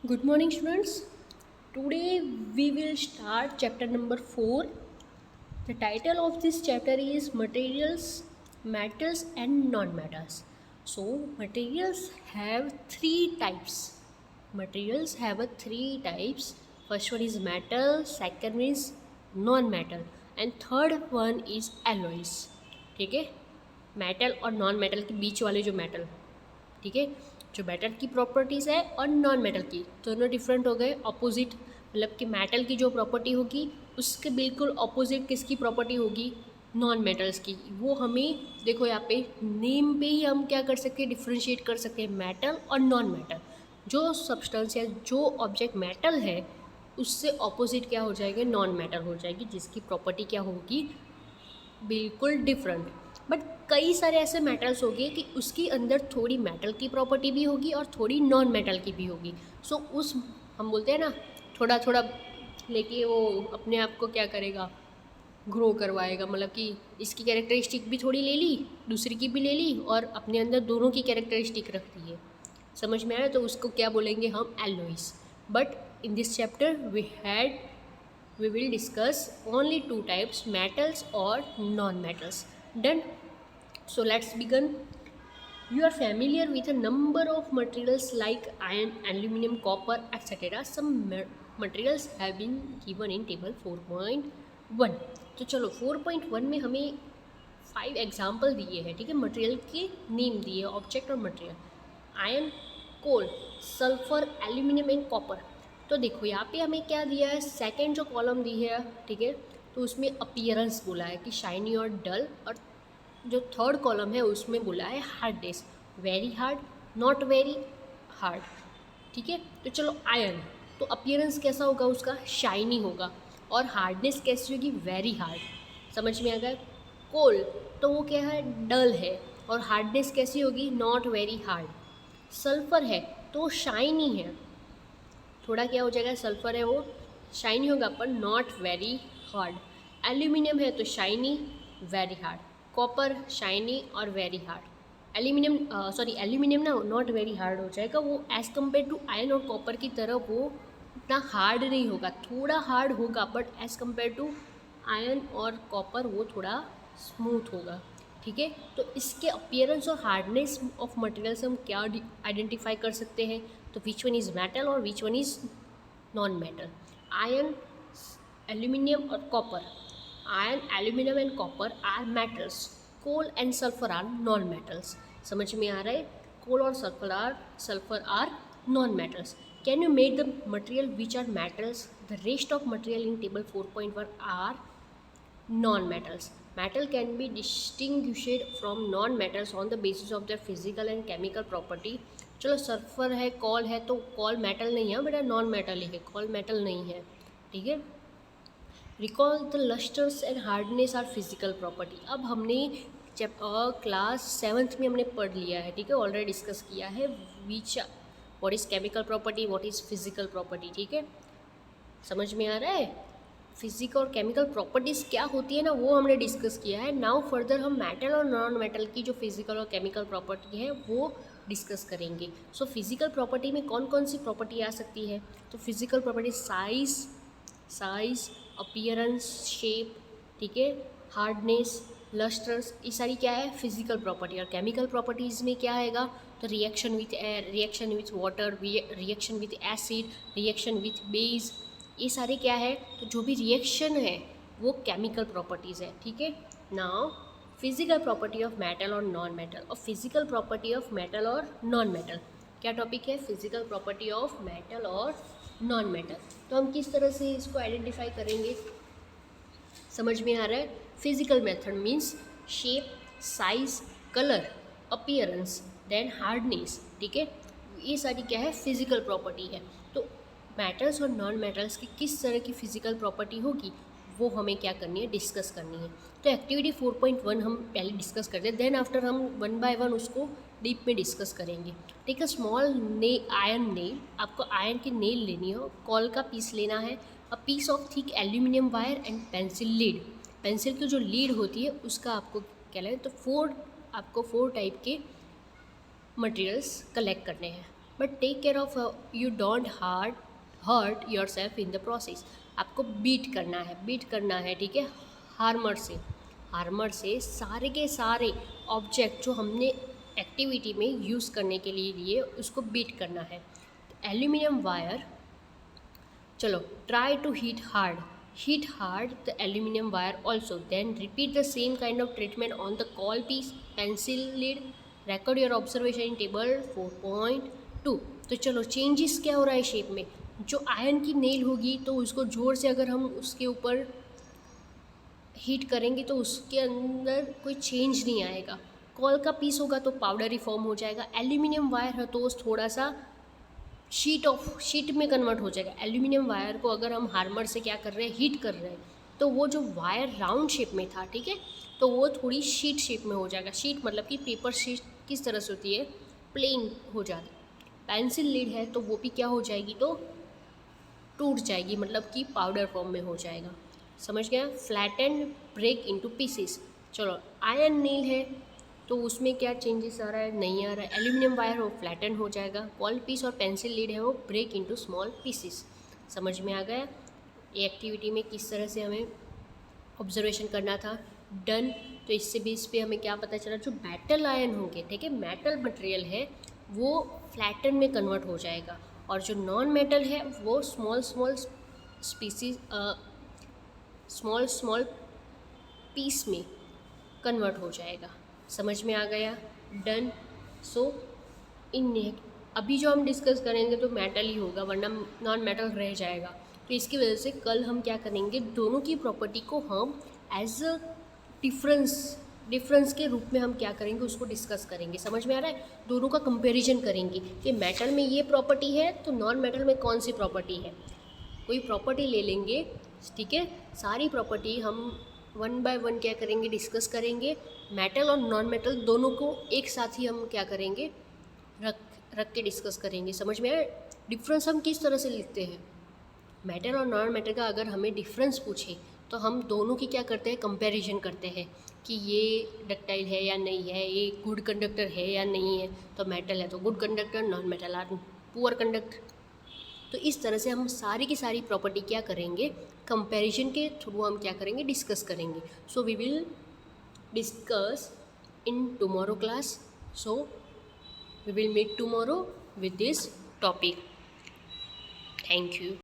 Good morning, students. Today we will start chapter number 4. The title of this chapter is Materials, Metals and Non-Metals. So, materials have three types. Materials have three types. First one is metal, second is non-metal, and third one is alloys. ठीक है, metal और non metal के बीच वाले जो metal, ठीक है, जो metal की प्रॉपर्टीज़ है और नॉन मेटल की दोनों डिफरेंट हो गए, अपोजिट। मतलब कि मेटल की जो प्रॉपर्टी होगी उसके बिल्कुल अपोजिट किसकी प्रॉपर्टी होगी, नॉन मेटल्स की। वो हमें देखो यहाँ पे नेम पे ही हम क्या कर सकते हैं, डिफ्रेंशिएट कर सकते हैं मेटल और नॉन मेटल। जो सब्सटेंस या जो ऑब्जेक्ट मेटल है उससे ऑपोजिट क्या हो जाएगा, नॉन मेटल हो जाएगी, जिसकी प्रॉपर्टी क्या होगी, बिल्कुल डिफरेंट। बट कई सारे ऐसे मेटल्स होंगे कि उसके अंदर थोड़ी मेटल की प्रॉपर्टी भी होगी और थोड़ी नॉन मेटल की भी होगी। सो उस हम बोलते हैं ना, थोड़ा थोड़ा लेके वो अपने आप को क्या करेगा, ग्रो करवाएगा। मतलब कि इसकी कैरेक्टरिस्टिक भी थोड़ी ले ली, दूसरी की भी ले ली, और अपने अंदर दोनों की कैरेक्टरिस्टिक रख दी है। समझ में आया? तो उसको क्या बोलेंगे हम, alloys. But in this chapter we will discuss only two types, metals or non-metals. Done? So let's begin. You are familiar with a number of materials like iron, aluminum, copper, etc. Some materials have been given in table 4.1. तो चलो 4.1 में हमें 5 example दिए हैं, ठीक है, material के name दिए, ऑब्जेक्ट और material. Iron, coal, sulphur, aluminium and copper. तो देखो यहाँ पे हमें क्या दिया है, सेकंड जो कॉलम दी है, ठीक है, तो उसमें अपीयरेंस बोला है कि शाइनी और डल, और जो थर्ड कॉलम है उसमें बोला है hardness, very hard, not very hard, ठीक है। तो चलो आयरन, तो अपीयरेंस कैसा होगा उसका, शाइनी होगा, और हार्डनेस कैसी होगी, वेरी हार्ड। समझ में आ गया? कोल, तो वो क्या है, डल है, और हार्डनेस कैसी होगी, नॉट वेरी हार्ड। सल्फर है तो शाइनी है, थोड़ा क्या हो जाएगा, सल्फर है वो शाइनी होगा पर नॉट वेरी हार्ड। एल्यूमिनियम है तो shiny, very hard. Copper shiny और वेरी हार्ड। एल्यूमिनियम ना नॉट वेरी हार्ड हो जाएगा, वो एज़ कम्पेयर टू आयरन और कॉपर की तरह वो इतना हार्ड नहीं होगा, थोड़ा हार्ड होगा, but as compare to iron और कॉपर वो थोड़ा स्मूथ होगा, ठीक है। तो इसके अपीयरेंस और हार्डनेस ऑफ मटेरियल से हम क्या आइडेंटिफाई कर सकते हैं, तो विच वन इज़ मेटल और which one is non metal. Iron, aluminium और copper, iron, aluminium and copper are metals, coal and sulphur are non metals. समझ में आ रहा है? कोल और sulphur are non metals. Can you make the material which are metals? The rest of material in table 4.1 आर non-metals. Metal can be distinguished from non-metals on the basis of their physical and chemical property. चलो sulphur है, call है, तो call metal नहीं है बेटा, non metal ही है, call metal नहीं है, ठीक है। Recall the lustres and hardness are physical property. अब हमने जब क्लास 7th में हमने पढ़ लिया है, ठीक है, ऑलरेडी डिस्कस किया है विच what is chemical property, what is physical property, ठीक है। समझ में आ रहा है? फिजिकल और केमिकल प्रॉपर्टीज़ क्या होती है ना, वो हमने डिस्कस किया है। नाउ फर्दर हम मेटल और नॉन मेटल की जो फिजिकल और केमिकल प्रॉपर्टी है वो डिस्कस करेंगे। सो फिजिकल प्रॉपर्टी में कौन कौन सी प्रॉपर्टी आ सकती है, तो physical property size, appearance, shape, ठीक है, हार्डनेस, लस्टर्स, ये सारी क्या है, फिजिकल प्रॉपर्टी। और केमिकल प्रॉपर्टीज़ में क्या आएगा, तो reaction with air, reaction with water, reaction with acid, reaction with base, ये सारे क्या है, तो जो भी रिएक्शन है वो केमिकल प्रॉपर्टीज़ है, ठीक है। Now physical property of metal और नॉन मेटल, और फिजिकल प्रॉपर्टी ऑफ मेटल और नॉन मेटल। क्या टॉपिक है, फिजिकल प्रॉपर्टी ऑफ मेटल और नॉन मेटल। तो हम किस तरह से इसको आइडेंटिफाई करेंगे, समझ में आ रहा है? Physical method means shape, size, colour, appearance, then hardness, ठीक है, ये सारी क्या है, फिजिकल प्रॉपर्टी है। तो मेटल्स और नॉन मेटल्स की किस तरह की फिजिकल प्रॉपर्टी होगी वो हमें क्या करनी है, डिस्कस करनी है। तो एक्टिविटी 4.1 हम पहले डिस्कस करते हैं, देन आफ्टर हम 1 बाय 1 उसको डीप में डिस्कस करेंगे। Take a small iron nail, आपको आयरन की नेल लेनी हो, कॉल का पीस लेना है, a piece of thick aluminium wire and pencil lead. Pencil की जो लीड होती है उसका आपको क्या लेना है, तो आपको 4 टाइप के मटेरियल्स कलेक्ट करने हैं। But take care of you don't hurt yourself in the process. आपको बीट करना है, ठीक है, हार्मर से। हार्मर से सारे के सारे ऑब्जेक्ट जो हमने एक्टिविटी में यूज़ करने के लिए उसको बीट करना है। एल्यूमिनियम वायर, चलो, try to heat hard the aluminium wire also, then repeat the same kind of treatment on the coal piece, pencil lead, record your observation in table 4.2। तो चलो, चेंजेस क्या हो रहा है शेप में। जो आयरन की नेल होगी तो उसको जोर से अगर हम उसके ऊपर हीट करेंगे तो उसके अंदर कोई चेंज नहीं आएगा। कॉल का पीस होगा तो पाउडरी फॉर्म हो जाएगा। एल्यूमिनियम वायर है तो थोड़ा सा शीट में कन्वर्ट हो जाएगा। एल्यूमिनियम वायर को अगर हम हार्मर से क्या कर रहे हैं, हीट कर रहे हैं, तो वो जो वायर राउंड शेप में था, ठीक है, तो वो थोड़ी शीट शेप में हो जाएगा। शीट मतलब कि पेपर शीट किस तरह से होती है, प्लेन हो जाती है। पेंसिल लीड है तो वो भी क्या हो जाएगी, तो टूट जाएगी, मतलब कि पाउडर फॉर्म में हो जाएगा। समझ गया। Flatten, break into pieces. चलो, आयरन नील है तो उसमें क्या चेंजेस आ रहा है, नहीं आ रहा है। एल्यूमिनियम वायर हो फ्लैटन हो जाएगा। कॉल पीस और पेंसिल लीड है वो ब्रेक इनटू स्मॉल पीसेस। समझ में आ गया ये एक्टिविटी में किस तरह से हमें ऑब्जर्वेशन करना था। डन। तो इससे बेस पे हमें क्या पता चला, जो मेटल आयन होंगे, ठीक है, मेटल मटेरियल है वो फ्लैटन में कन्वर्ट हो जाएगा, और जो नॉन मेटल है वो स्मॉल स्मॉल पीस में कन्वर्ट हो जाएगा। समझ में आ गया। डन। सो इन अभी जो हम डिस्कस करेंगे तो मेटल ही होगा, वरना नॉन मेटल रह जाएगा। तो इसकी वजह से कल हम क्या करेंगे, दोनों की प्रॉपर्टी को हम एज अ डिफरेंस के रूप में हम क्या करेंगे, उसको डिस्कस करेंगे। समझ में आ रहा है। दोनों का कंपैरिजन करेंगे कि मेटल में ये प्रॉपर्टी है तो नॉन मेटल में कौन सी प्रॉपर्टी है। कोई प्रॉपर्टी ले लेंगे, ठीक है, सारी प्रॉपर्टी हम वन बाय वन क्या करेंगे, डिस्कस करेंगे। मेटल और नॉन मेटल दोनों को एक साथ ही हम क्या करेंगे, रख के डिस्कस करेंगे। समझ में आया। डिफरेंस हम किस तरह से लिखते हैं, मेटल और नॉन मेटल का अगर हमें डिफरेंस पूछे तो हम दोनों की क्या करते हैं, कंपैरिजन करते हैं कि ये डक्टाइल है या नहीं है, ये गुड कंडक्टर है या नहीं है। तो मेटल है तो good conductor, non metal are poor conductor. तो इस तरह से हम सारी की सारी प्रॉपर्टी क्या करेंगे, कंपैरिजन के थ्रू हम क्या करेंगे, डिस्कस करेंगे। So we will discuss in tomorrow class. So we will meet tomorrow with this topic. Thank you.